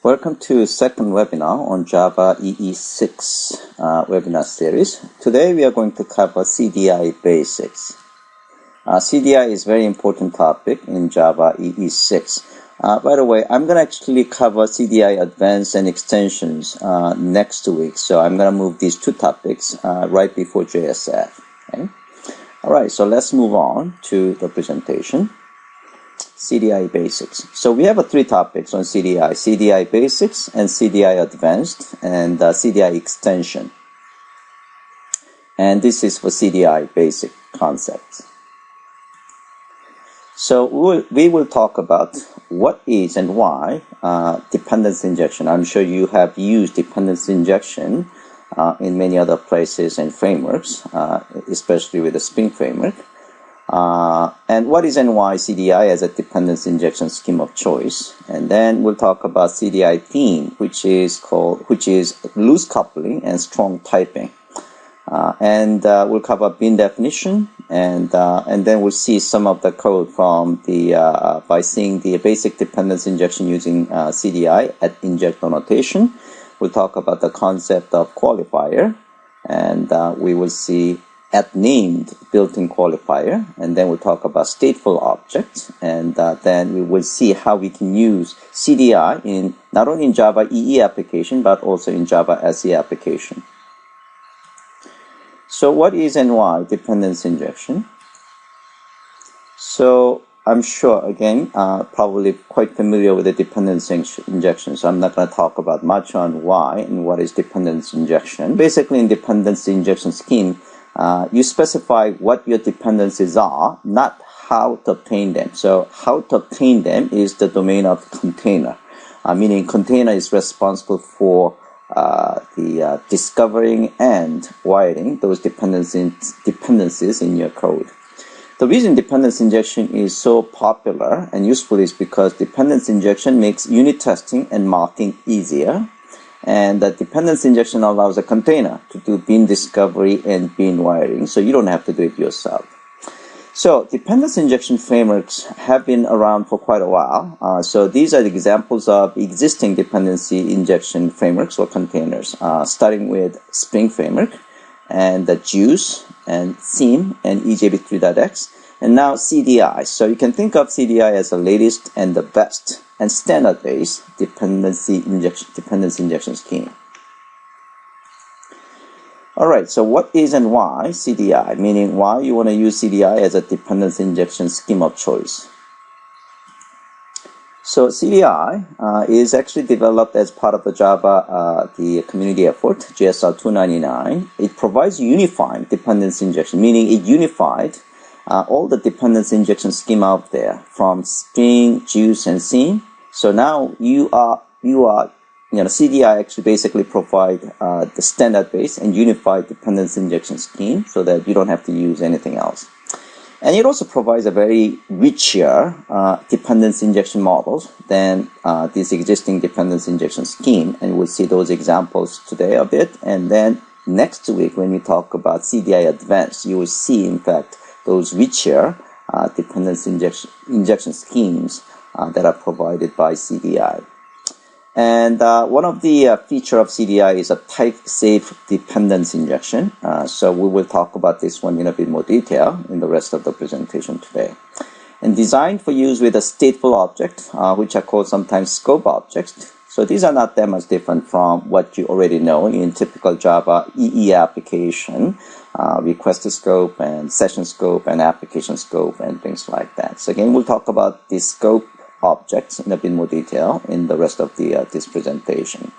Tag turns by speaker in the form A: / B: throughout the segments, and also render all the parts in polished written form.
A: Welcome to second webinar on Java EE6 webinar series. Today we are going to cover CDI basics. CDI is a very important topic in Java EE6. By the way, I'm going to actually cover CDI advanced and extensions next week. So I'm going to move these two topics right before JSR. Okay? All right, so let's move on to the presentation. CDI basics. So we have three topics on CDI: CDI basics and CDI advanced and CDI extension. And this is for CDI basic concepts. So we will talk about what is and why dependency injection. I'm sure you have used dependency injection in many other places and frameworks, especially with the Spring framework. And what is and why CDI as a dependency injection scheme of choice. And then we'll talk about CDI theme, which is loose coupling and strong typing. And we'll cover bin definition, and then we'll see some of the code from the by seeing the basic dependency injection using CDI at injector notation. We'll talk about the concept of qualifier, and we will see at named built-in qualifier, and then we'll talk about stateful objects, and then we will see how we can use CDI in not only in Java EE application but also in Java SE application. So what is and why dependency injection? So I'm sure, again, probably quite familiar with the dependency injection, so I'm not going to talk about much on why and what is dependency injection. Basically, in dependency injection scheme, you specify what your dependencies are, not how to obtain them. So how to obtain them is the domain of container, meaning container is responsible for the discovering and wiring those dependencies in your code. The reason dependency injection is so popular and useful is because dependency injection makes unit testing and marking easier. And the dependency injection allows a container to do bin discovery and bin wiring, so you don't have to do it yourself. So dependency injection frameworks have been around for quite a while. So these are the examples of existing dependency injection frameworks or containers, starting with Spring framework and the Juice and Theme and EJB3.x, and now CDI. So you can think of CDI as the latest and the best and standard-based dependency injection scheme. All right, so what is and why CDI, meaning why you want to use CDI as a dependency injection scheme of choice. So CDI is actually developed as part of the Java the community effort, JSR 299. It provides unifying dependency injection, meaning it unified all the dependency injection scheme out there from Spring, Juice, and Theme. So now CDI actually basically provide the standard-based and unified dependency injection scheme so that you don't have to use anything else. And it also provides a very richer dependency injection models than this existing dependency injection scheme. And we'll see those examples today a bit. And then next week, when we talk about CDI advanced, you will see, in fact, those richer dependency injection schemes that are provided by CDI. And one of the feature of CDI is a type-safe dependency injection. So we will talk about this one in a bit more detail in the rest of the presentation today. And designed for use with a stateful object, which are called sometimes scope objects. So these are not that much different from what you already know in typical Java EE application, request scope and session scope and application scope and things like that. So again, we'll talk about the scope objects in a bit more detail in the rest of this presentation.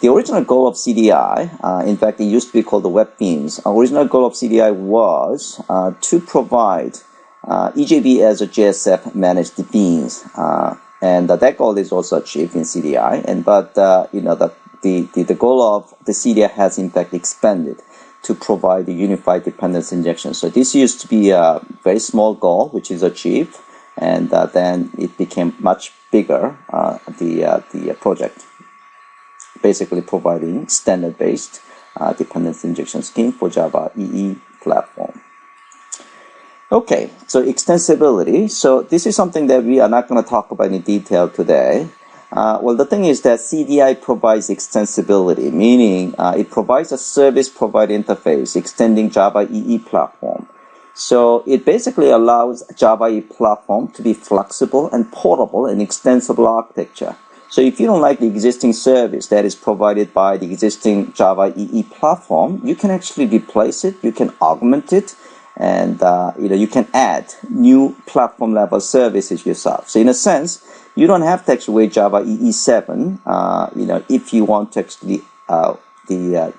A: The original goal of CDI, in fact, it used to be called the web beans. Our original goal of CDI was to provide EJB as a JSF managed beans, and that goal is also achieved in CDI. But the goal of the CDI has in fact expanded to provide the unified dependency injection. So this used to be a very small goal, which is achieved. And then it became much bigger, the project, basically providing standard-based dependency injection scheme for Java EE platform. Okay, so extensibility. So this is something that we are not going to talk about in detail today. Well, the thing is that CDI provides extensibility, meaning it provides a service provider interface extending Java EE platform. So it basically allows Java EE platform to be flexible and portable and extensible architecture. So if you don't like the existing service that is provided by the existing Java EE platform, you can actually replace it, you can augment it, and you can add new platform level services yourself. So in a sense, you don't have to actually wait Java EE7, if you want to actually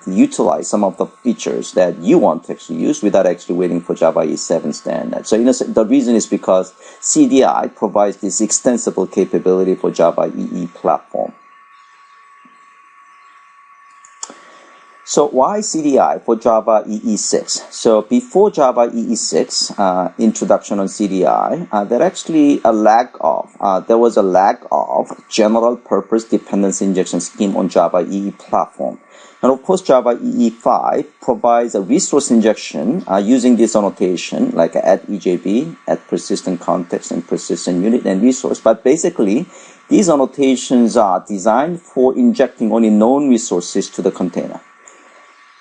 A: utilize some of the features that you want to actually use without actually waiting for Java EE7 standard. So the reason is because CDI provides this extensible capability for Java EE platform. So why CDI for Java EE6? So before Java EE6 introduction on CDI, there was a lack of general purpose dependency injection scheme on Java EE platform. And of course, Java EE5 provides a resource injection using this annotation like add EJB, add persistent context and persistent unit and resource. But basically, these annotations are designed for injecting only known resources to the container.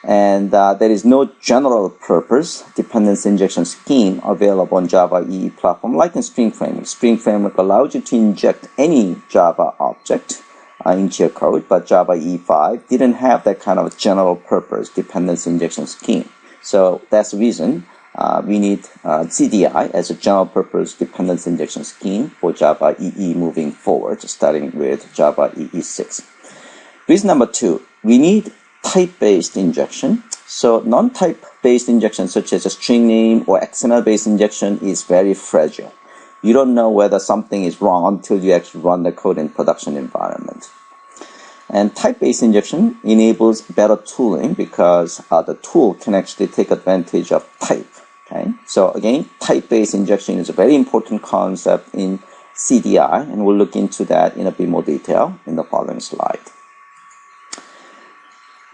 A: And there is no general purpose dependency injection scheme available on Java EE platform like in Spring Framework. Spring Framework allows you to inject any Java object into your code, but Java EE5 didn't have that kind of general purpose dependency injection scheme. So that's the reason we need CDI as a general purpose dependency injection scheme for Java EE moving forward, starting with Java EE6. Reason number 2, we need type-based injection. So non-type-based injection such as a string name or XML-based injection is very fragile. You don't know whether something is wrong until you actually run the code in production environment. And type-based injection enables better tooling because the tool can actually take advantage of type. Okay? So again, type-based injection is a very important concept in CDI, and we'll look into that in a bit more detail in the following slide.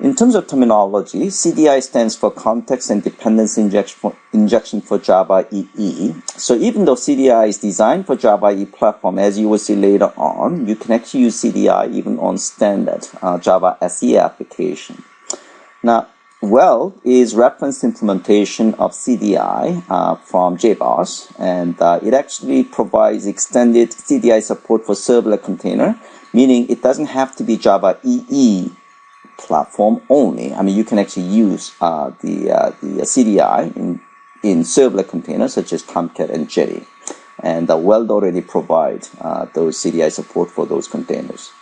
A: In terms of terminology, CDI stands for Context and Dependency Injection for Java EE. So even though CDI is designed for Java EE platform, as you will see later on, you can actually use CDI even on standard Java SE application. Now, Weld is reference implementation of CDI from JPassion, and it actually provides extended CDI support for servlet container, meaning it doesn't have to be Java EE platform only. I mean, you can actually use the CDI in servlet containers such as Tomcat and Jetty. And Weld already provide those CDI support for those containers.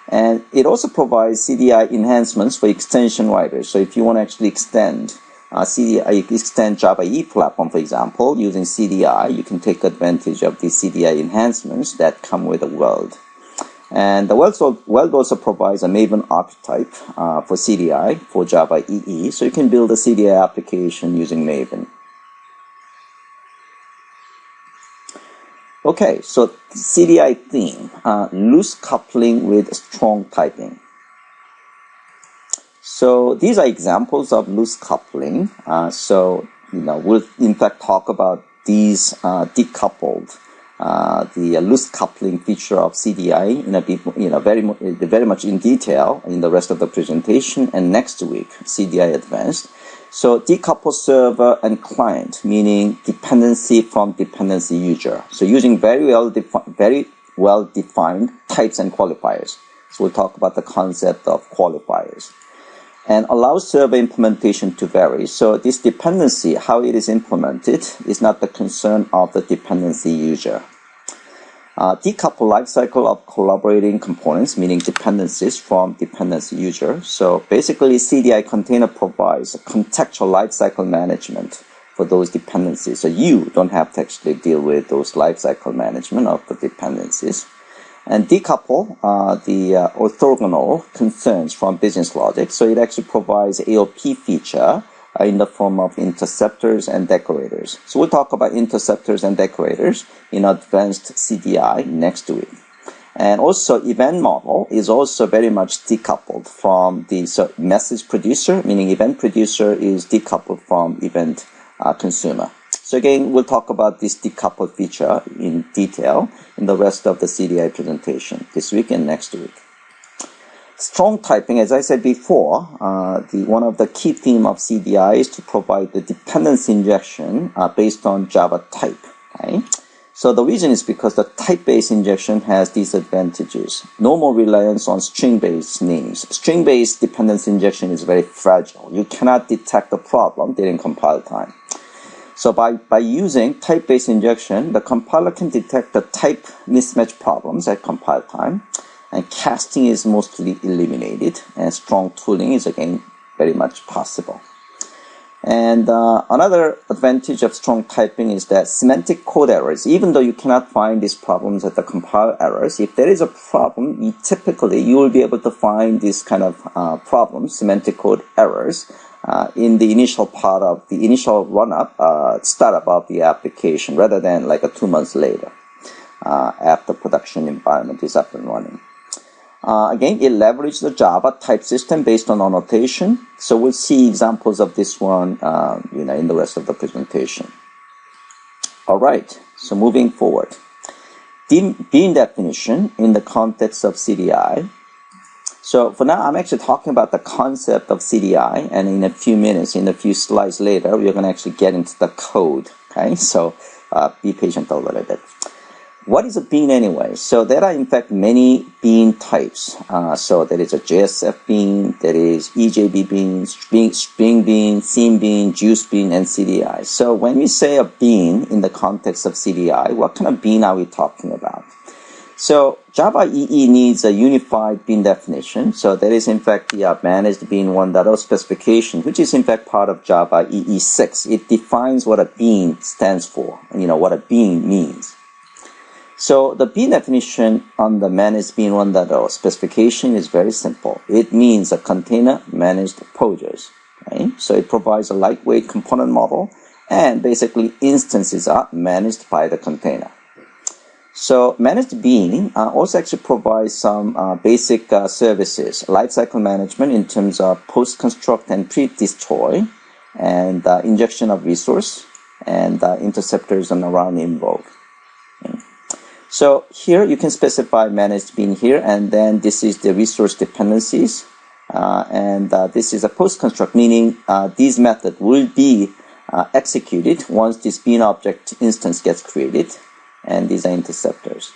A: And it also provides CDI enhancements for extension writers. So if you want to actually extend extend Java EE platform, for example, using CDI, you can take advantage of the CDI enhancements that come with the Weld. And the Weld also provides a Maven archetype for CDI for Java EE, so you can build a CDI application using Maven. Okay, so CDI theme, loose coupling with strong typing. So these are examples of loose coupling. We'll in fact talk about these decoupled. The loose coupling feature of CDI in a bit, very much in detail in the rest of the presentation, and next week CDI Advanced. So decouple server and client, meaning dependency from dependency user. So using very well defined types and qualifiers. So we'll talk about the concept of qualifiers. And allow server implementation to vary. So this dependency, how it is implemented, is not the concern of the dependency user. Decouple lifecycle of collaborating components, meaning dependencies from dependency user. So basically, CDI container provides a contextual lifecycle management for those dependencies. So you don't have to actually deal with those lifecycle management of the dependencies. And decouple the orthogonal concerns from business logic. So it actually provides AOP feature in the form of interceptors and decorators. So we'll talk about interceptors and decorators in advanced CDI next week. And also event model is also very much decoupled from the message producer, meaning event producer is decoupled from event consumer. So again, we'll talk about this decoupled feature in detail in the rest of the CDI presentation this week and next week. Strong typing, as I said before, one of the key themes of CDI is to provide the dependency injection based on Java type. Okay? So the reason is because the type-based injection has these advantages. No more reliance on string-based names. String-based dependency injection is very fragile. You cannot detect the problem during compile time. So by using type-based injection, the compiler can detect the type mismatch problems at compile time, and casting is mostly eliminated, and strong tooling is again very much possible. And another advantage of strong typing is that semantic code errors, even though you cannot find these problems at the compile errors, if there is a problem, you will be able to find this kind of problems, semantic code errors, in the initial part of the initial run-up, startup of the application, rather than like 2 months later, after production environment is up and running. Again, it leverages the Java type system based on annotation. So we'll see examples of this one, in the rest of the presentation. All right. So moving forward, bean definition in the context of CDI. So for now, I'm actually talking about the concept of CDI, and in a few minutes, in a few slides later, we're going to actually get into the code. Okay. So be patient a little bit. What is a bean anyway? So there are in fact many bean types. So there is a JSF bean, there is EJB bean, string bean, seam bean, juice bean, and CDI. So when we say a bean in the context of CDI, what kind of bean are we talking about? So Java EE needs a unified bean definition. So there is in fact the managed bean 1.0 specification, which is in fact part of Java EE6. It defines what a bean stands for, what a bean means. So the bean definition on the managed bean 1.0 specification is very simple. It means a container managed POJAs. Okay? So it provides a lightweight component model, and basically instances are managed by the container. So managed bean also actually provides some basic services, lifecycle management in terms of post-construct and pre-destroy, and injection of resource, and interceptors and around invoke. Okay? So here you can specify managed bean here, and then this is the resource dependencies, and this is a post-construct, meaning these methods will be executed once this bean object instance gets created, and these are interceptors.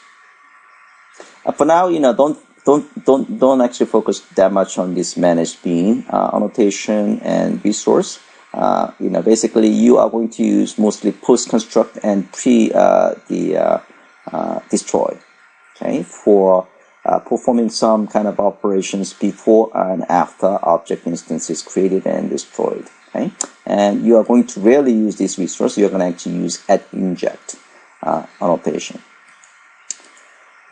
A: For now, don't actually focus that much on this managed bean annotation and resource. Basically you are going to use mostly post-construct and destroy, okay, for performing some kind of operations before and after object instance is created and destroyed. Okay, and you are going to rarely use this resource. You're going to actually use @inject annotation.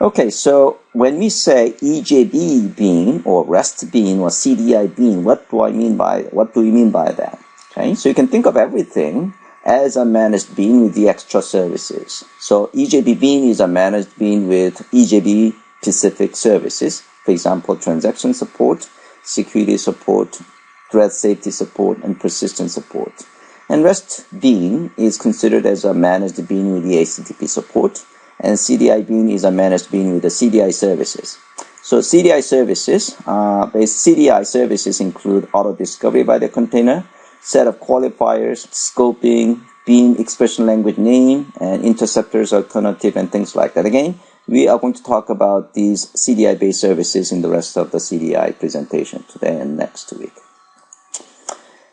A: Okay, so when we say EJB bean or REST bean or CDI bean, what do we mean by that? Okay, so you can think of everything as a managed bean with the extra services. So EJB bean is a managed bean with EJB specific services. For example, transaction support, security support, thread safety support, and persistent support. And REST bean is considered as a managed bean with the HTTP support. And CDI bean is a managed bean with the CDI services. So CDI services include auto discovery by the container, set of qualifiers, scoping, bean expression language name, and interceptors alternative, and things like that. Again, we are going to talk about these CDI-based services in the rest of the CDI presentation today and next week.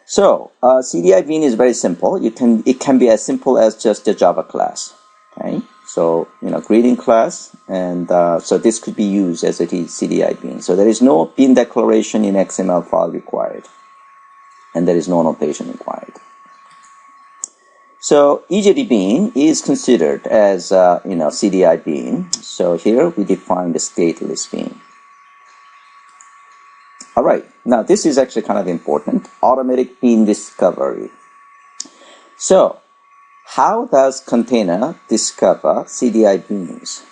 A: So CDI bean is very simple. It can be as simple as just a Java class. Okay, so greeting class, and so this could be used as a CDI bean. So there is no bean declaration in XML file required, and there is no notation required. So EJB bean is considered as CDI bean. So here we define the stateless bean. All right, now this is actually kind of important. Automatic bean discovery. So how does container discover CDI beans?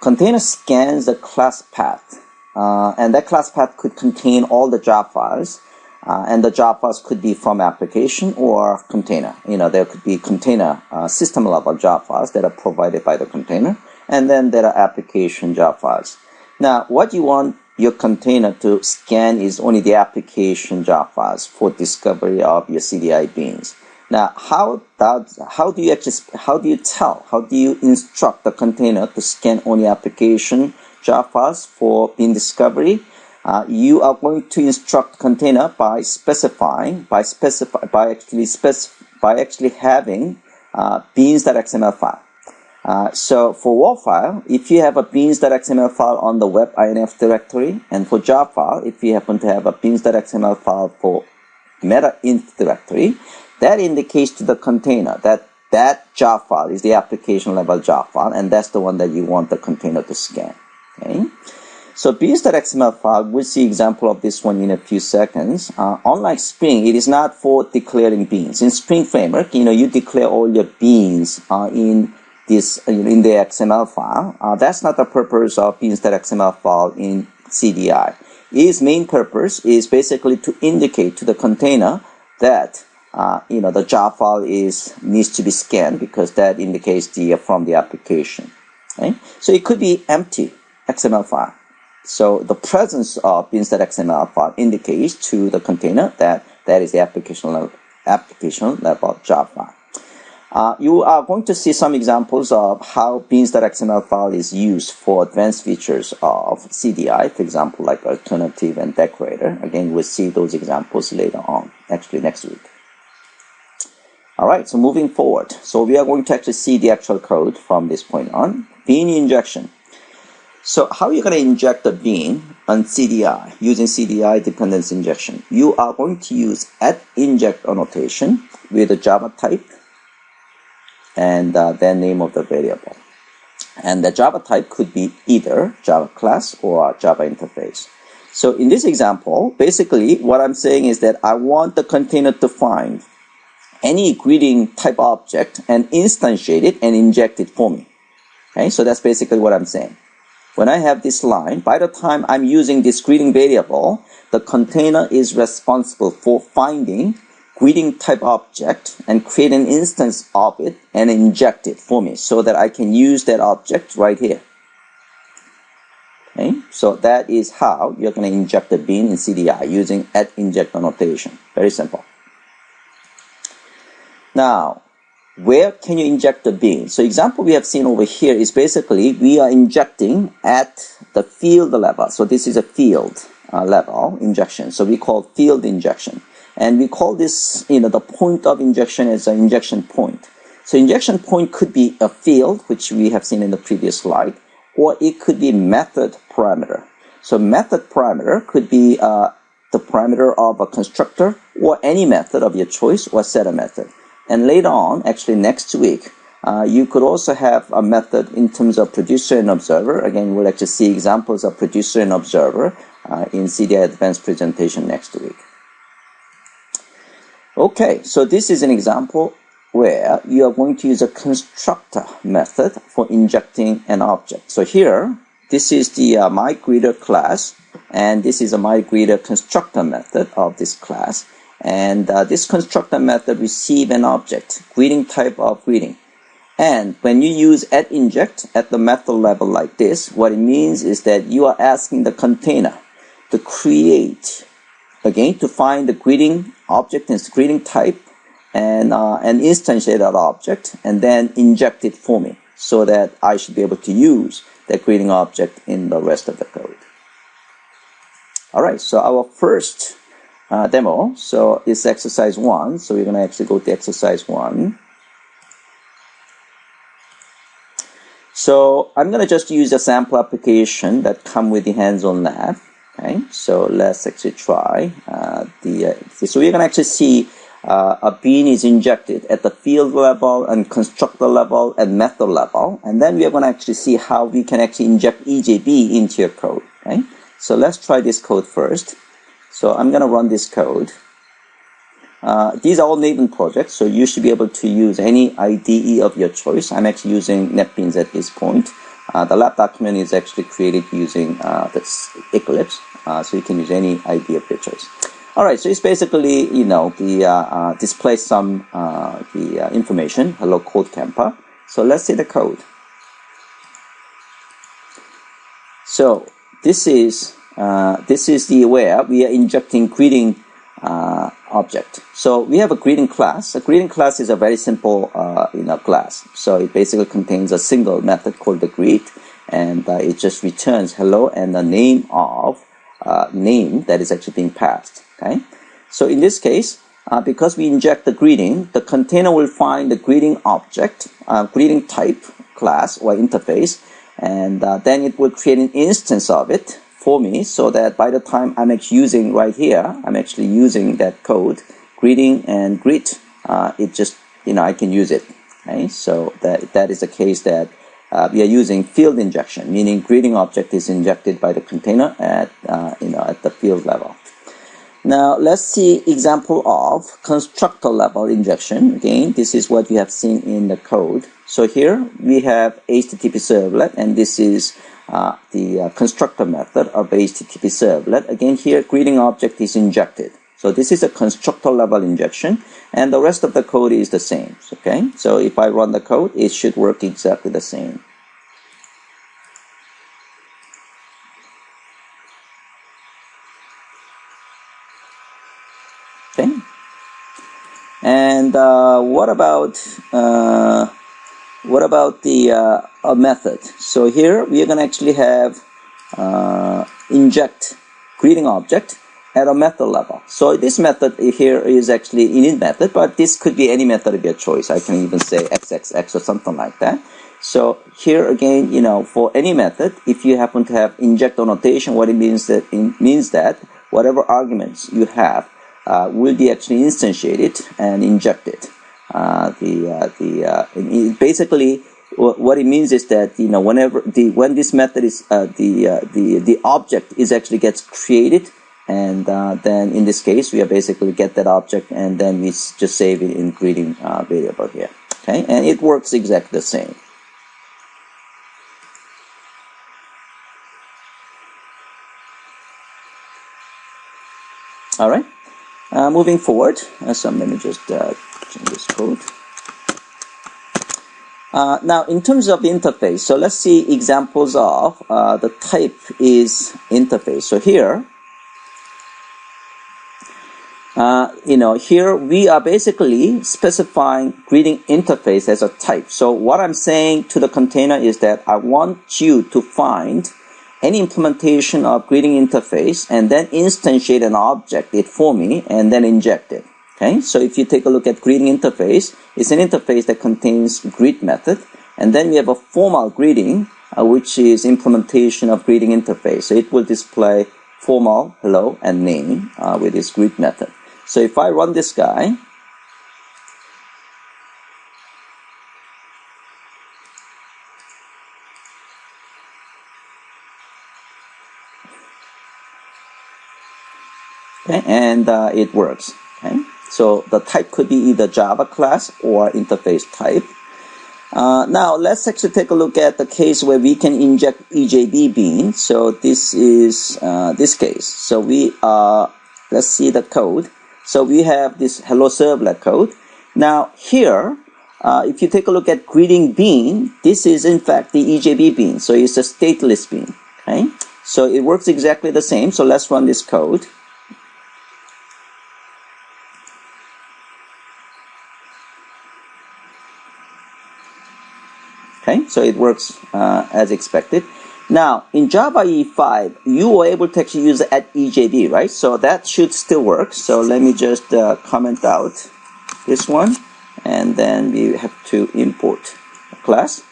A: Container scans the class path, and that class path could contain all the jar files And the job files could be from application or container. There could be container system level job files that are provided by the container, and then there are application job files. Now, what you want your container to scan is only the application job files for discovery of your CDI beans. Now, how do you instruct the container to scan only application job files for bean discovery? You are going to instruct container by actually having beans.xml file. So for WAR file, if you have a beans.xml file on the web INF directory, and for job file, if you happen to have a beans.xml file for meta.inf directory, that indicates to the container that that job file is the application level job file, and that's the one that you want the container to scan. Okay. So beans.xml file, we'll see example of this one in a few seconds. Unlike Spring, it is not for declaring beans. In Spring Framework, you declare all your beans in the XML file. That's not the purpose of beans.xml file in CDI. Its main purpose is basically to indicate to the container that the job file needs to be scanned, because that indicates from the application. Okay? So it could be empty XML file. So the presence of beans.xml file indicates to the container that is the application level job file. You are going to see some examples of how beans.xml file is used for advanced features of CDI, for example, like alternative and decorator. Again, we'll see those examples later on, actually next week. All right, so moving forward. So we are going to actually see the actual code from this point on. Bean injection. So how are you going to inject the bean on CDI using CDI dependency injection? You are going to use @inject annotation with a Java type and then name of the variable. And the Java type could be either Java class or Java interface. So in this example, basically what I'm saying is that I want the container to find any greeting type object and instantiate it and inject it for me. Okay, so that's basically what I'm saying. When I have this line, by the time I'm using this greeting variable, the container is responsible for finding greeting type object and create an instance of it and inject it for me so that I can use that object right here. Okay, so that is how you're going to inject the bean in CDI using @inject annotation. Very simple. Now, where can you inject the bean? So example we have seen over here is basically we are injecting at the field level. So this is a field level injection. So we call field injection. And we call this, the point of injection as an injection point. So injection point could be a field, which we have seen in the previous slide, or it could be method parameter. So method parameter could be the parameter of a constructor or any method of your choice or set a method. And later on, actually next week, you could also have a method in terms of producer and observer. Again, we'll actually see examples of producer and observer in CDI Advanced presentation next week. Okay, so this is an example where you are going to use a constructor method for injecting an object. So here, this is the myGreeter class, and this is a myGreeter constructor method of this class. And this constructor method receive an object, greeting type of greeting. And when you use @inject at the method level like this, what it means is that you are asking the container to create, again, to find the greeting object and greeting type and instantiate that object and then inject it for me so that I should be able to use that greeting object in the rest of the code. All right, so our first demo, so it's exercise 1. So we're going to actually go to exercise 1. So I'm going to just use a sample application that come with the hands-on lab. Okay, so let's actually try so we're going to actually see a bean is injected at the field level and constructor level and method level, and then we are going to actually see how we can actually inject EJB into your code. Okay, so let's try this code first. So I'm going to run this code. These are all Maven projects, so you should be able to use any IDE of your choice. I'm actually using NetBeans at this point. The lab document is actually created using this Eclipse, so you can use any IDE of your choice. All right, so it's basically, the display some the information, hello code camper. So let's see the code. So this is the where we are injecting greeting object. So we have a greeting class. A greeting class is a very simple class. So it basically contains a single method called the greet, and it just returns hello and the name of name that is actually being passed. Okay. So in this case, because we inject the greeting, the container will find the greeting object, greeting type class or interface, and then it will create an instance of it for me, so that by the time I'm actually using right here, I'm actually using that code, greeting and greet, it just, I can use it. Okay? So that is the case that we are using field injection, meaning greeting object is injected by the container at, at the field level. Now let's see example of constructor level injection. Again, this is what you have seen in the code. So here we have HTTP servlet, and this is the constructor method of HTTP servlet. Again, here greeting object is injected. So this is a constructor level injection, and the rest of the code is the same. Okay, so if I run the code, it should work exactly the same. Okay, and what about the method? So here we are going to actually have inject greeting object at a method level. So this method here is actually init method, but this could be any method of your choice. I can even say xxx or something like that. So here again, for any method, if you happen to have inject notation, what it means that whatever arguments you have will be actually instantiated and injected. Basically, what it means is that when this method is the object is actually gets created, and then in this case we are basically get that object, and then we just save it in greeting variable here. Okay, and it works exactly the same. All right. Moving forward, so let me just change this code. Now, in terms of interface, so let's see examples of the type is interface. So here, here we are basically specifying greeting interface as a type. So what I'm saying to the container is that I want you to find any implementation of greeting interface and then instantiate an object it for me and then inject it. Okay, so if you take a look at greeting interface, it's an interface that contains greet method, and then we have a formal greeting, which is implementation of greeting interface. So it will display formal hello and name with this greet method. So if I run this guy, okay, and it works. Okay, so the type could be either Java class or interface type. Now let's actually take a look at the case where we can inject EJB bean. So this is this case. So we let's see the code. So we have this hello servlet code. Now here, if you take a look at greeting bean, this is in fact the EJB bean. So it's a stateless bean. Okay, so it works exactly the same. So let's run this code. Okay, so it works as expected. Now, in Java E5, you were able to actually use @EJB, right? So that should still work. So let me just comment out this one, and then we have to import a class.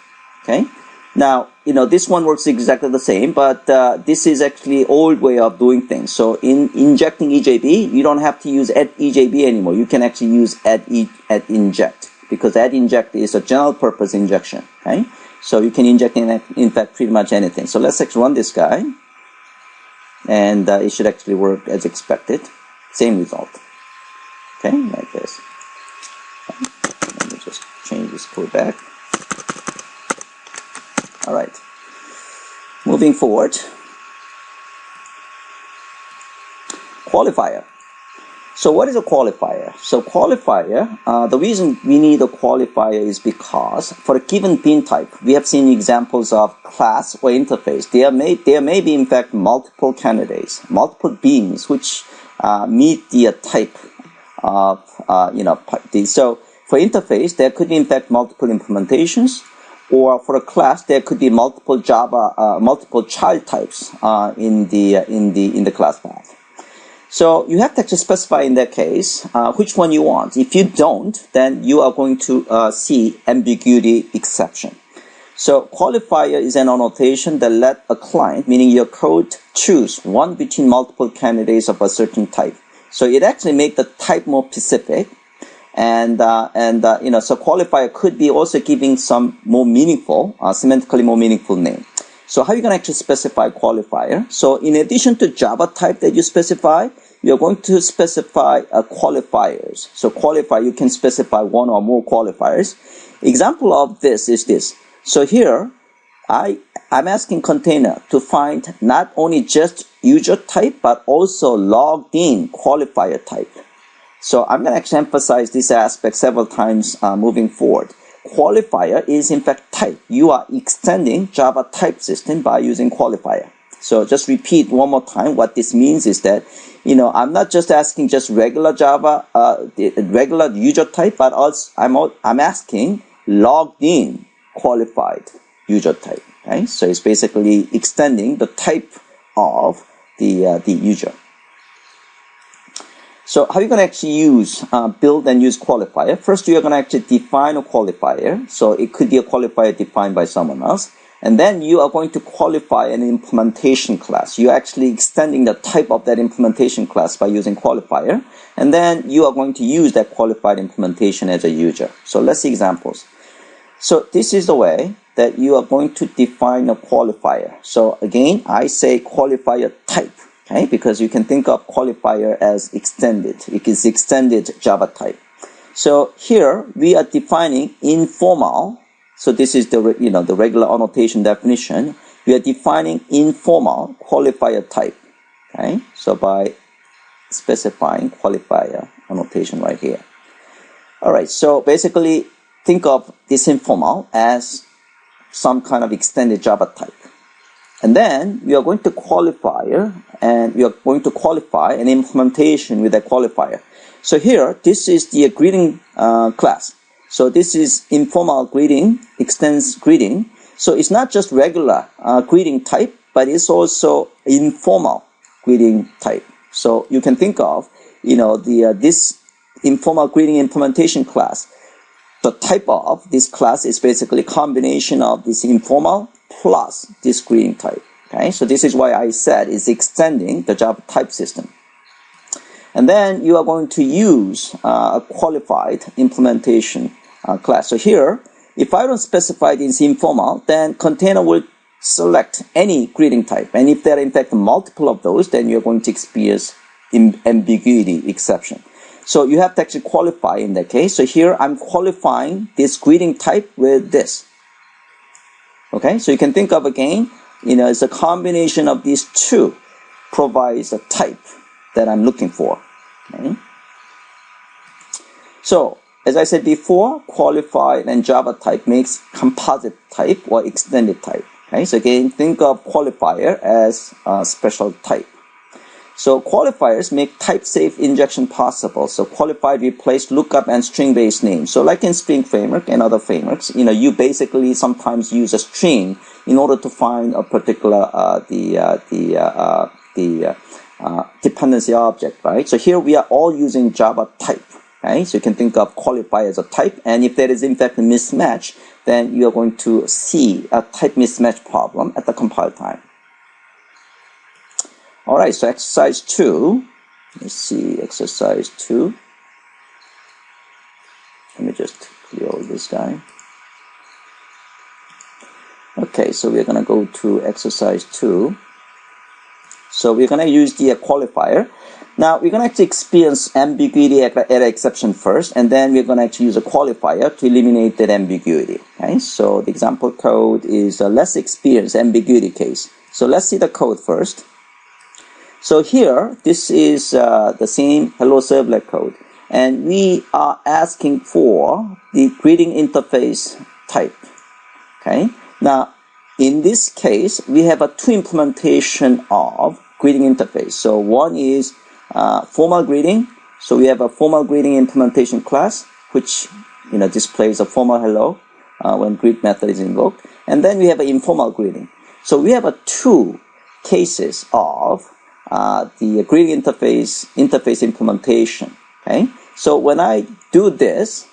A: Okay. Now, this one works exactly the same, but this is actually old way of doing things. So in injecting EJB, you don't have to use @EJB anymore. You can actually use @inject. Because @inject is a general purpose injection, okay? So you can inject in fact pretty much anything. So let's actually run this guy, and it should actually work as expected. Same result, okay, like this. Okay. Let me just change this code back. All right, moving forward. Qualifier. So what is a qualifier? So qualifier, the reason we need a qualifier is because for a given bean type, we have seen examples of class or interface. There may be in fact multiple candidates, multiple beans which meet the type of so for interface there could be in fact multiple implementations, or for a class there could be multiple multiple child types in the class path. So you have to actually specify in that case which one you want. If you don't, then you are going to see ambiguity exception. So qualifier is an annotation that let a client, meaning your code, choose one between multiple candidates of a certain type. So it actually makes the type more specific, and so qualifier could be also giving some more meaningful, semantically more meaningful name. So how are you going to actually specify qualifier? So in addition to Java type that you specify, you're going to specify qualifiers. So qualifier, you can specify one or more qualifiers. Example of this is this. So here, I'm asking container to find not only just user type, but also logged in qualifier type. So I'm going to actually emphasize this aspect several times moving forward. Qualifier is in fact type. You are extending Java type system by using qualifier. So just repeat one more time. What this means is that, I'm not just asking just regular Java, regular user type, but also I'm asking logged in qualified user type. Okay, so it's basically extending the type of the user. So how are you going to actually build and use qualifier? First, you are going to actually define a qualifier. So it could be a qualifier defined by someone else. And then you are going to qualify an implementation class. You're actually extending the type of that implementation class by using qualifier. And then you are going to use that qualified implementation as a user. So let's see examples. So this is the way that you are going to define a qualifier. So again, I say qualifier type. Okay, because you can think of qualifier as extended. It is extended Java type. So here we are defining informal. So this is the regular annotation definition. We are defining informal qualifier type. Okay, so by specifying qualifier annotation right here. All right, so basically think of this informal as some kind of extended Java type. And then we are going to qualify an implementation with a qualifier. So here, this is the greeting class. So this is informal greeting, extends greeting. So it's not just regular greeting type, but it's also informal greeting type. So you can think of, this informal greeting implementation class. The type of this class is basically a combination of this informal plus this greeting type. Okay, so this is why I said it's extending the Java type system. And then you are going to use a qualified implementation class. So here, if I don't specify this informal, then container will select any greeting type. And if there are in fact multiple of those, then you're going to experience ambiguity exception. So you have to actually qualify in that case. So here I'm qualifying this greeting type with this. Okay, so you can think of again, it's a combination of these two provides a type that I'm looking for. Okay? So as I said before, qualified and Java type makes composite type or extended type. Okay, so again, think of qualifier as a special type. So qualifiers make type-safe injection possible. So qualified replace lookup and string-based names. So like in Spring Framework and other frameworks, you basically sometimes use a string in order to find a particular dependency object, right? So here we are all using Java type. Okay? So you can think of qualifier as a type, and if there is in fact a mismatch, then you are going to see a type mismatch problem at the compile time. All right, so exercise 2. Let's see, exercise 2. Let me just clear all this guy. Okay, so we're going to go to exercise 2. So we're going to use the qualifier. Now, we're going to actually experience ambiguity error exception first, and then we're going to actually use a qualifier to eliminate that ambiguity. Okay, so the example code is let's experience ambiguity case. So let's see the code first. So here, this is the same hello servlet code. And we are asking for the greeting interface type. Okay. Now, in this case, we have a two implementation of greeting interface. So one is formal greeting. So we have a formal greeting implementation class, which displays a formal hello when greet method is invoked. And then we have an informal greeting. So we have two cases of the greeting interface implementation. Okay. So when I do this,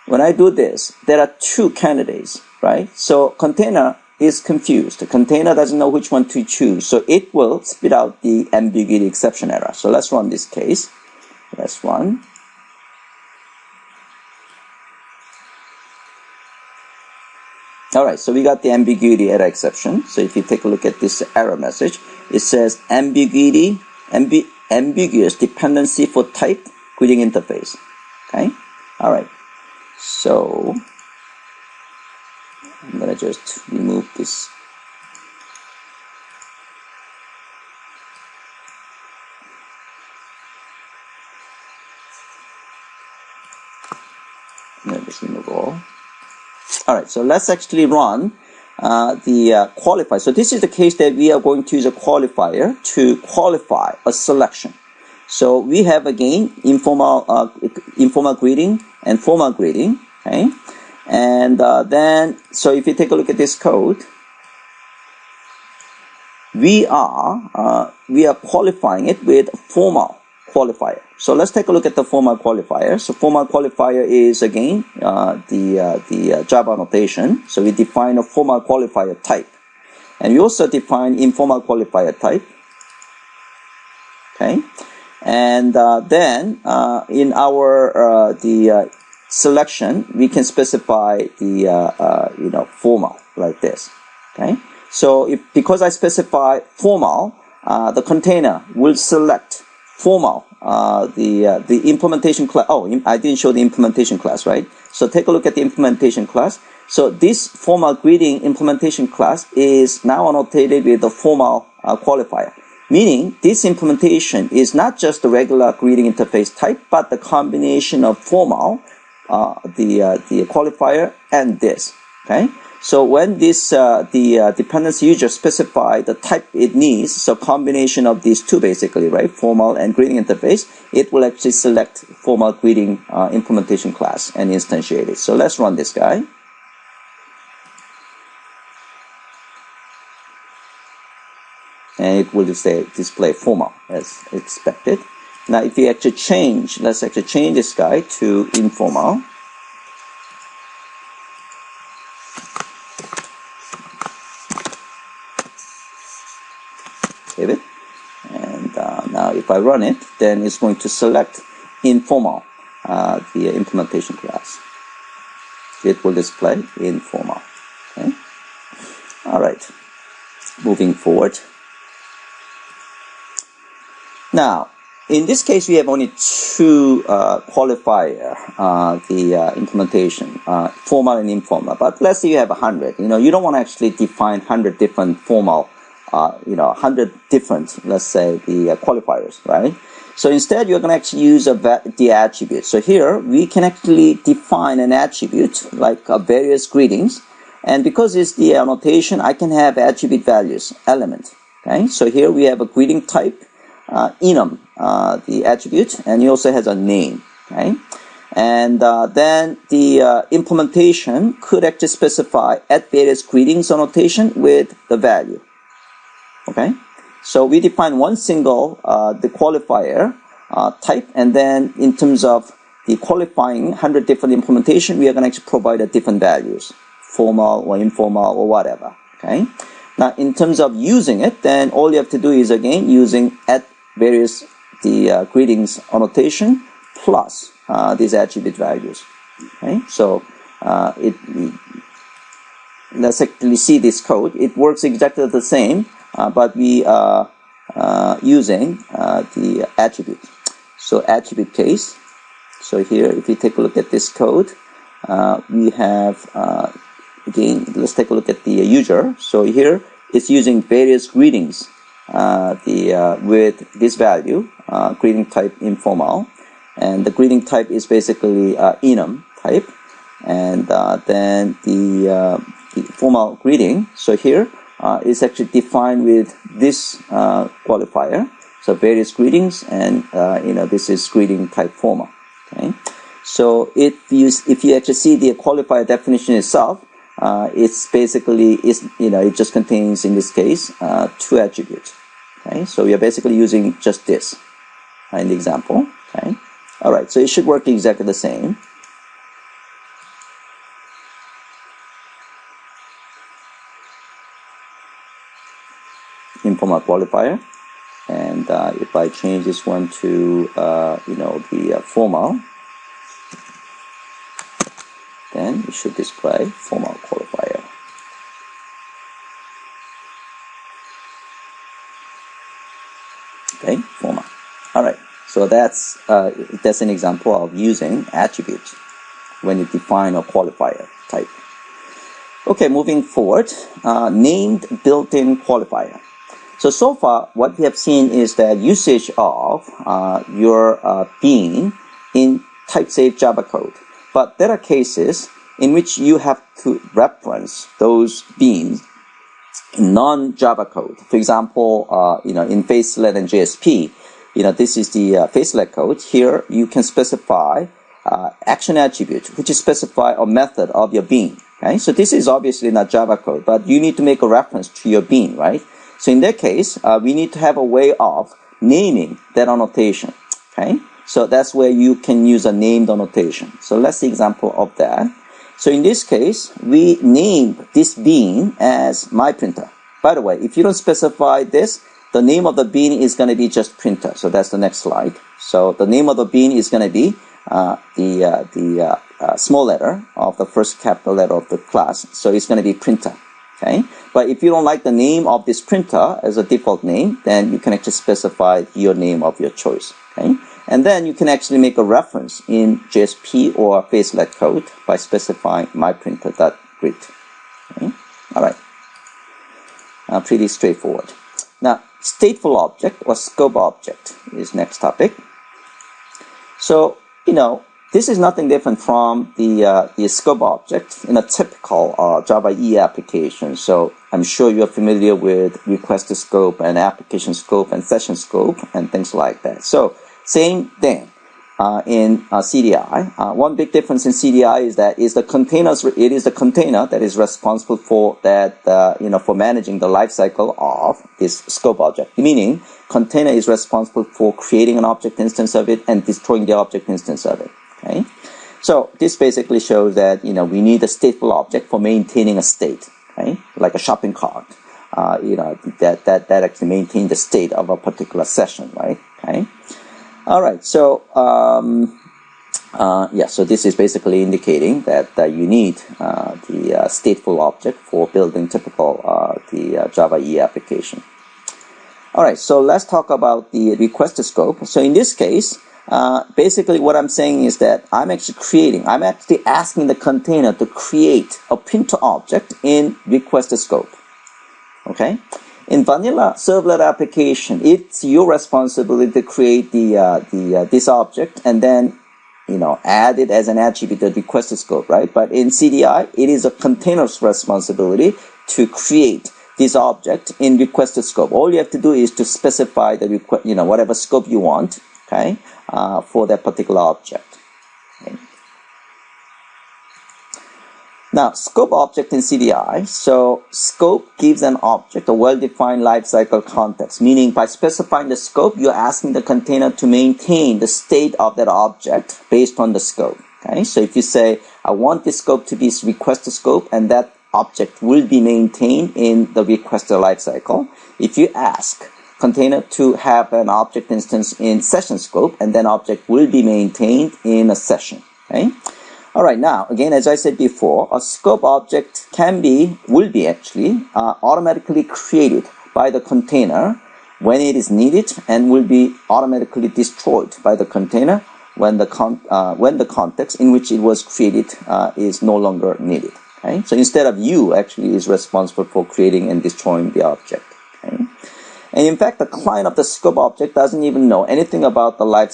A: there are two candidates, right? So container is confused. The container doesn't know which one to choose. So it will spit out the ambiguity exception error. So let's run this case. Let's run. All right, so we got the ambiguity error exception. So if you take a look at this error message, it says ambiguous dependency for type greeting interface. Okay, all right. So I'm gonna just remove this. Just remove all. All right, so let's actually run the qualifier. So this is the case that we are going to use a qualifier to qualify a selection. So we have again informal greeting and formal greeting. Okay, and then so if you take a look at this code, we are qualifying it with formal qualifier. So let's take a look at the formal qualifier. So formal qualifier is again the Java notation. So we define a formal qualifier type, and we also define informal qualifier type. Okay, and then in our the selection, we can specify the formal like this. Okay, so because I specify formal, the container will select formal, the implementation class. Oh, I didn't show the implementation class, right? So take a look at the implementation class. So this formal greeting implementation class is now annotated with the formal qualifier, meaning this implementation is not just the regular greeting interface type, but the combination of formal, the qualifier, and this. Okay. So when this the dependency user specify the type it needs, so combination of these two basically, right, formal and greeting interface, it will actually select formal greeting implementation class and instantiate it. So let's run this guy. And it will display formal as expected. Now if you actually change, let's actually change this guy to informal. Save it. And now if I run it, then it's going to select informal, the implementation class. It will display informal. Okay. All right. Moving forward. Now, in this case, we have only two qualifier, the implementation, formal and informal. But let's say you have 100. You don't want to actually define 100 different formal, 100 different, let's say, the qualifiers, right? So instead, you're going to actually use the attribute. So here, we can actually define an attribute like various greetings. And because it's the annotation, I can have attribute values, element. Okay, so here we have a greeting type, enum, the attribute, and it also has a name. Okay, and then the implementation could actually specify at various greetings annotation with the value. Okay, so we define one single the qualifier type, and then in terms of the qualifying 100 different implementation, we are going to actually provide different values, formal or informal or whatever. Okay, now in terms of using it, then all you have to do is again using at various the greetings annotation plus these attribute values. Okay, so let's actually see this code. It works exactly the same, but we are using the attribute. So attribute case. So here, if you take a look at this code, we have again. Let's take a look at the user. So here, it's using various greetings with this value, greeting type informal, and the greeting type is basically enum type, and then the formal greeting. So here is actually defined with this qualifier. So various greetings, and this is greeting type formal. Okay. So if you actually see the qualifier definition itself, it's basically it just contains, in this case, 2 attributes. Okay. So we are basically using just this in the example. Okay. All right. So it should work exactly the same. Informal qualifier. And if I change this one to the formal, then it should display formal qualifier. Okay, formal. All right. So that's an example of using attributes when you define a qualifier type. Okay, moving forward, named built-in qualifier. So far, what we have seen is that usage of your bean in type-safe Java code. But there are cases in which you have to reference those beans in non-Java code. For example, in Facelet and JSP, this is the Facelet code. Here, you can specify action attribute, which is specify a method of your bean. Okay? So this is obviously not Java code, but you need to make a reference to your bean, right? So in that case, we need to have a way of naming that annotation. Okay, so that's where you can use a named annotation. So let's see example of that. So in this case, we named this bean as myPrinter. By the way, if you don't specify this, the name of the bean is going to be just printer. So that's the next slide. So the name of the bean is going to be the small letter of the first capital letter of the class. So it's going to be printer. Okay, but if you don't like the name of this printer as a default name, then you can actually specify your name of your choice. Okay, and then you can actually make a reference in JSP or Facelet code by specifying myPrinter.greet. Okay, all right, pretty straightforward. Now, stateful object or scope object is next topic. So this is nothing different from the scope object in a typical Java EE application. So I'm sure you're familiar with request scope and application scope and session scope and things like that. So same thing in CDI. One big difference in CDI is that it is the container that is responsible for that for managing the lifecycle of this scope object. Meaning, container is responsible for creating an object instance of it and destroying the object instance of it. Okay, so this basically shows that we need a stateful object for maintaining a state, okay, like a shopping cart, that actually maintains the state of a particular session, right? Okay, all right. So so this is basically indicating that you need the stateful object for building typical the Java EE application. All right. So let's talk about the request scope. So in this case, basically what I'm saying is that I'm actually asking the container to create a printer object in request scope. Okay? In vanilla servlet application, it's your responsibility to create this object and then add it as an attribute to request scope, right? But in CDI, it is a container's responsibility to create this object in request scope. All you have to do is to specify the whatever scope you want, okay, for that particular object. Okay. Now, scope object in CDI. So, scope gives an object a well-defined lifecycle context, meaning by specifying the scope, you're asking the container to maintain the state of that object based on the scope. Okay, so if you say, I want this scope to be request scope, and that object will be maintained in the requester lifecycle. If you ask container to have an object instance in session scope, and then object will be maintained in a session. Okay. All right. Now, again, as I said before, a scope object will be automatically created by the container when it is needed, and will be automatically destroyed by the container when the context in which it was created is no longer needed. Okay. So instead of you actually is responsible for creating and destroying the object. Okay. And in fact, the client of the scope object doesn't even know anything about the life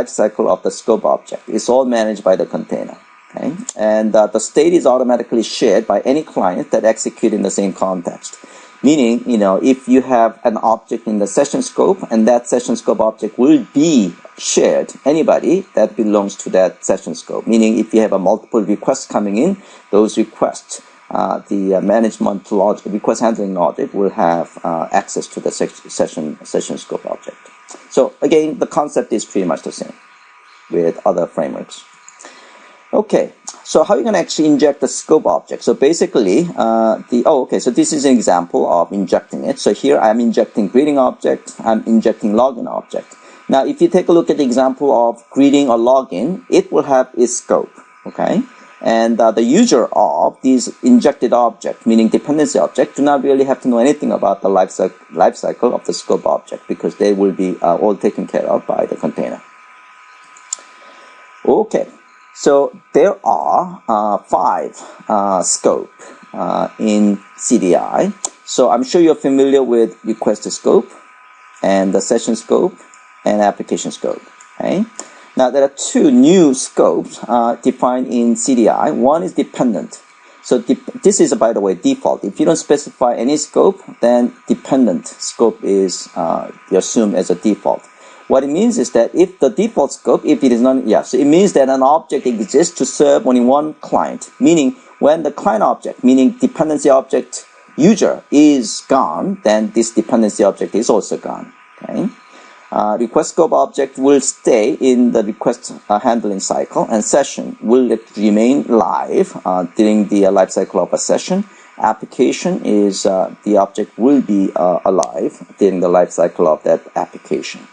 A: cycle of the scope object. It's all managed by the container. Okay? And the state is automatically shared by any client that execute in the same context. Meaning, if you have an object in the session scope, and that session scope object will be shared, anybody that belongs to that session scope. Meaning, if you have a multiple requests coming in, those requests, the management logic, request handling logic will have access to the session scope object. So again, the concept is pretty much the same with other frameworks. Okay, so how are you going to actually inject the scope object? So basically, so this is an example of injecting it. So here I'm injecting greeting object, I'm injecting login object. Now, if you take a look at the example of greeting or login, it will have its scope, okay? And the user of these injected object, meaning dependency object, do not really have to know anything about the life cycle of the scope object because they will be all taken care of by the container. Okay. So there are 5 scope in CDI. So I'm sure you're familiar with request scope and the session scope and application scope. Okay. Now there are 2 new scopes defined in CDI. One is dependent. So this is, by the way, default. If you don't specify any scope, then dependent scope is assumed as a default. What it means is that if the default scope, if it is not, so it means that an object exists to serve only one client, meaning when the client object, meaning dependency object user is gone, then this dependency object is also gone, okay? Request scope object will stay in the request handling cycle, and session will remain live during the life cycle of a session. Application is, the object will be alive during the life cycle of that application.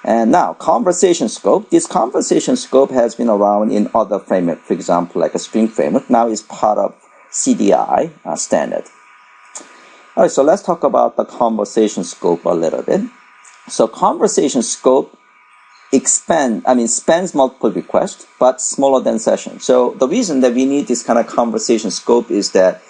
A: And now, conversation scope. This conversation scope has been around in other frameworks, for example, like a Spring framework. Now is part of CDI standard. All right, so let's talk about the conversation scope a little bit. So conversation scope spans multiple requests, but smaller than session. So the reason that we need this kind of conversation scope is that,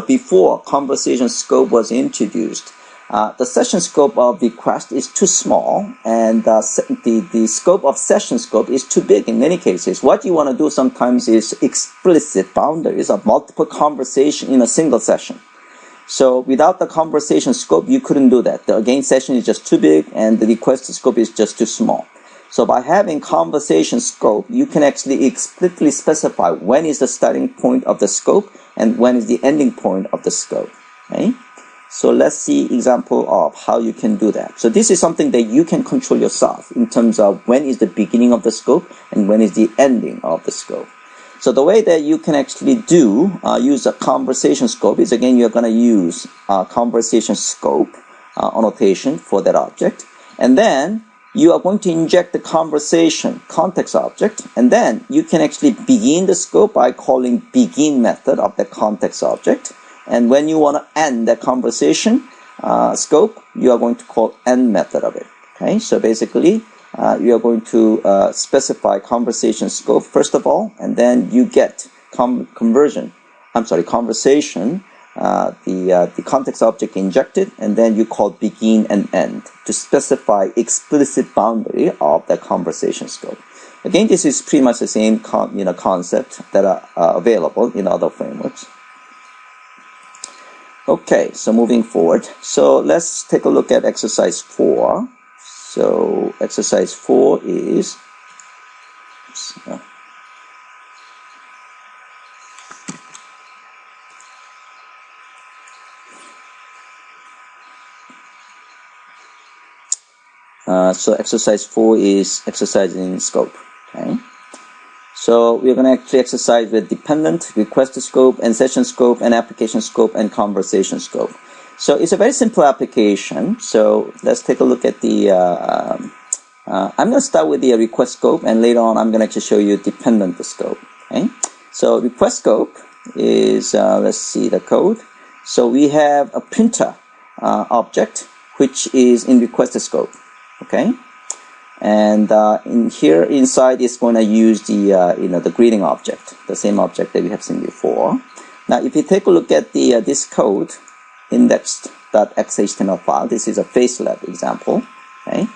A: before conversation scope was introduced, the session scope of request is too small, and the scope of session scope is too big in many cases. What you want to do sometimes is explicit boundaries of multiple conversation in a single session. So without the conversation scope, you couldn't do that. The again session is just too big, and the request scope is just too small. So by having conversation scope, you can actually explicitly specify when is the starting point of the scope and when is the ending point of the scope. Okay? So let's see example of how you can do that. So this is something that you can control yourself in terms of when is the beginning of the scope and when is the ending of the scope. So the way that you can actually use a conversation scope is, again, you're going to use conversation scope annotation for that object. And then you are going to inject the conversation context object. And then you can actually begin the scope by calling begin method of the context object. And when you want to end the conversation scope, you are going to call end method of it. Okay, so basically, you are going to specify conversation scope first of all, and then you get conversation, the context object injected, and then you call begin and end to specify explicit boundary of the conversation scope. Again, this is pretty much the same concept that are available in other frameworks. Okay, so moving forward. So let's take a look at exercise 4. So exercise 4 is so exercise 4 is exercising scope. Okay. So we're going to actually exercise with dependent, request scope, and session scope, and application scope, and conversation scope. So it's a very simple application. So let's take a look at the, I'm going to start with the request scope, and later on I'm going to actually show you dependent scope. Okay. So request scope is, let's see the code. So we have a printer object, which is in request scope. Okay. And in here inside is going to use the the greeting object, the same object that we have seen before. Now, if you take a look at the this code indexed .xhtml file. This is a facelab example. Okay.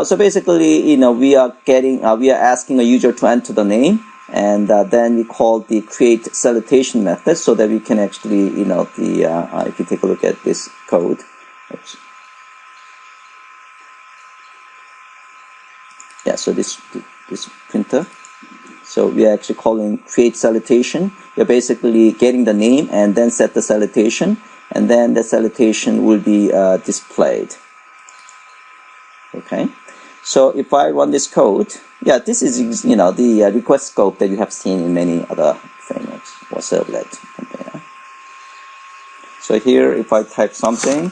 A: So basically, we are asking a user to enter the name, and then we call the create salutation method so that we can actually, if you take a look at this code. Oops. Yeah, so this printer. So we are actually calling create salutation. You're basically getting the name and then set the salutation, and then the salutation will be displayed. Okay. So if I run this code, yeah, this is the request scope that you have seen in many other frameworks or Servlet. Okay. So here, if I type something,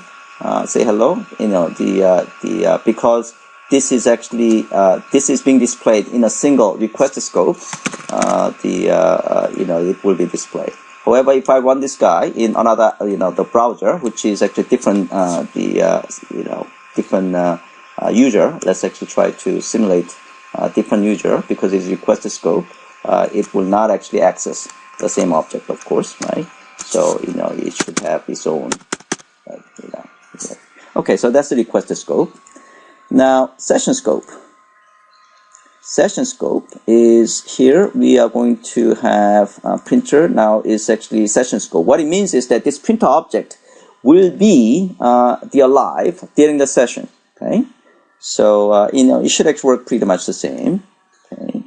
A: say hello, because this is actually this is being displayed in a single request scope. It will be displayed. However, if I run this guy in another, the browser, which is actually different, different user. Let's actually try to simulate a different user because it's request scope. It will not actually access the same object, of course, right? So it should have its own. Okay, so that's the request scope. Now, session scope. Session scope is here. We are going to have a printer. Now is actually session scope. What it means is that this printer object will be alive during the session. Okay, so it should actually work pretty much the same. Okay,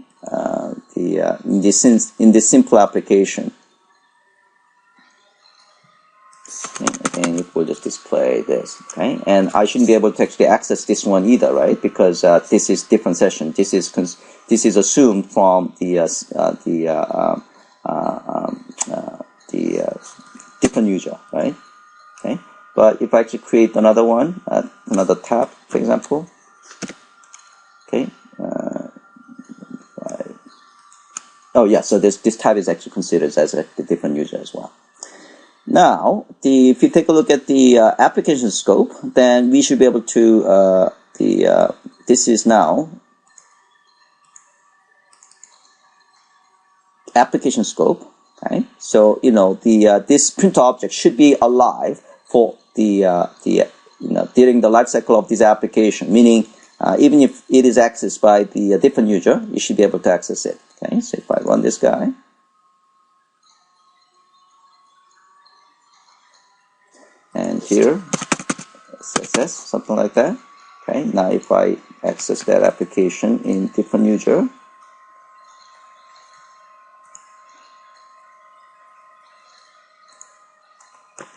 A: in this simple application. And it will just display this, okay? And I shouldn't be able to actually access this one either, right? Because this is different session. This is assumed from the different user, right? Okay. But if I actually create another one, another tab, for example, okay. Oh yeah, so this tab is actually considered as a different user as well. Now, if you take a look at the application scope, then we should be able to, this is now application scope, okay? So, this printer object should be alive for during the life cycle of this application, meaning even if it is accessed by the different user, you should be able to access it, okay? So if I run this guy, and here, SSS, something like that. Okay, now if I access that application in different user,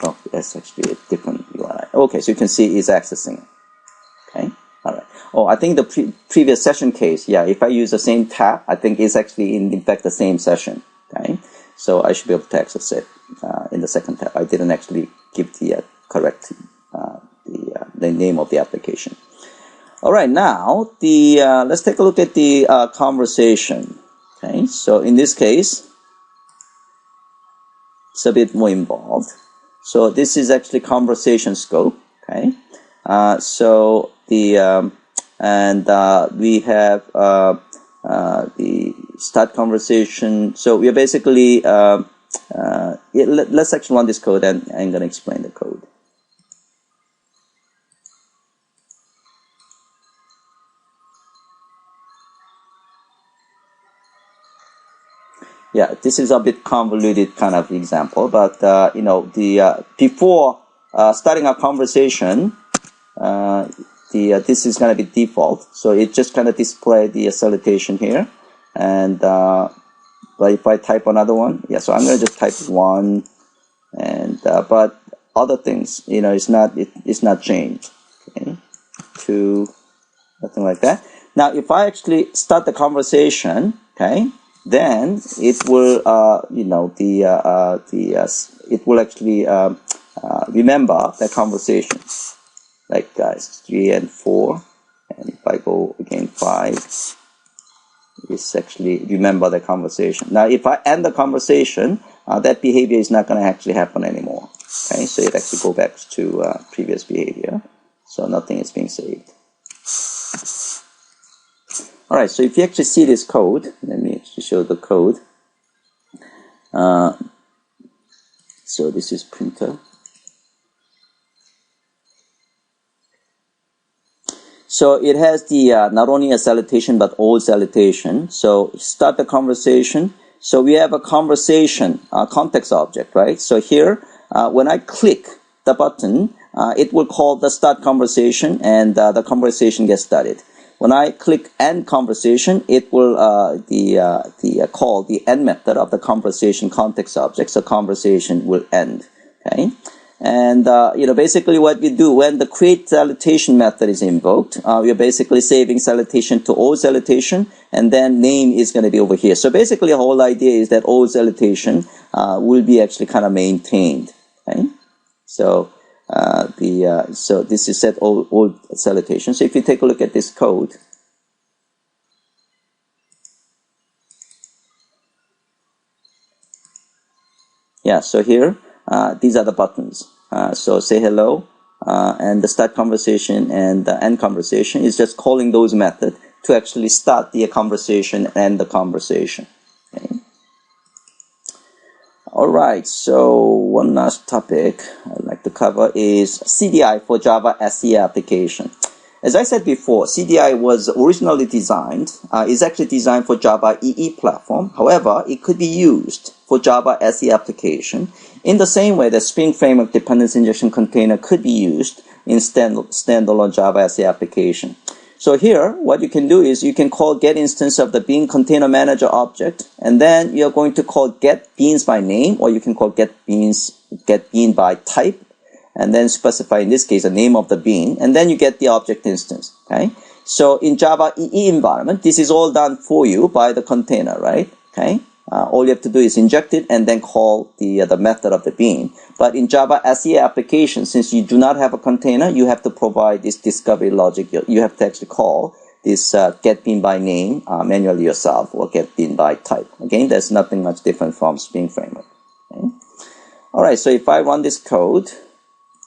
A: oh, that's actually a different UI. Okay, so you can see it's accessing it. Okay, all right. Oh, I think the previous session case, yeah, if I use the same tab, I think it's actually in fact the same session. Okay, so I should be able to access it in the second tab. I didn't actually give the correct the name of the application. All right, now let's take a look at the conversation. Okay, so in this case, it's a bit more involved. So this is actually conversation scope. Okay, so we have the start conversation. So we are basically let's actually run this code, and I'm going to explain the code. Yeah, this is a bit convoluted kind of example, but before starting a conversation, this is going to be default. So it just kind of display the salutation here, and but if I type another one, yeah, so I'm going to just type one, and but other things, it's not changed. Okay, two, nothing like that. Now, if I actually start the conversation, okay, then it will, it will actually remember the conversation. Like guys, 3 and 4, and if I go again 5, it's actually remember the conversation. Now, if I end the conversation, that behavior is not going to actually happen anymore. Okay, so it actually go back to previous behavior. So nothing is being saved. All right, so if you actually see this code, let me actually show the code. So this is printer. So it has the not only a salutation but all salutation. So start the conversation. So we have a conversation context object, right? So here, when I click the button, it will call the start conversation, and the conversation gets started. When I click end conversation, it will call the end method of the conversation context object. So conversation will end. Okay. And, basically what we do when the create salutation method is invoked, we are basically saving salutation to all salutation, and then name is going to be over here. So basically the whole idea is that all salutation, will be actually kind of maintained. Okay. So, so this is set all salutation. So if you take a look at this code, yeah, so here, these are the buttons. So say hello, and the start conversation and the end conversation is just calling those methods to actually start the conversation and the conversation. Okay. All right, so one last topic I'd like to cover is CDI for Java SE application. As I said before, CDI was originally designed, is actually designed for Java EE platform. However, it could be used for Java SE application in the same way that Spring Framework dependency injection container could be used in standalone Java SE application. So here, what you can do is you can call get instance of the bean container manager object, and then you're going to call get beans by name, or you can call get bean by type, and then specify in this case the name of the bean, and then you get the object instance. Okay. So in Java EE environment, this is all done for you by the container, right? Okay. All you have to do is inject it and then call the method of the bean. But in Java SE application, since you do not have a container, you have to provide this discovery logic. You have to actually call this get bean by name manually yourself, or get bean by type. Again, there's nothing much different from Spring Framework. Okay. All right, so if I run this code,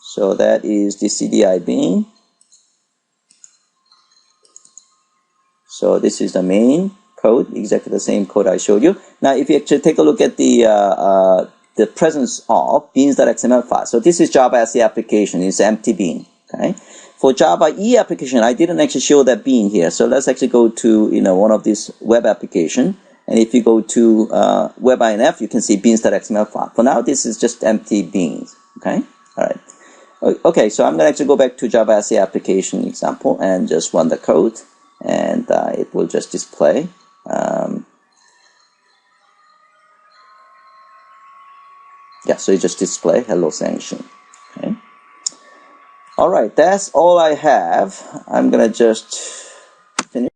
A: so that is the CDI bean. So this is the main code, exactly the same code I showed you. Now, if you actually take a look at the presence of beans.xml5. So this is Java SE application. It's empty bean. Okay. For Java E application, I didn't actually show that bean here. So let's actually go to one of these web application. And if you go to web.inf, you can see beans.xml5. For now, this is just empty beans. Okay. All right. Okay. So I'm going to actually go back to Java SE application example and just run the code, and it will just display. Yeah, so you just display hello Sang Shin. Okay. All right, that's all I have. I'm gonna just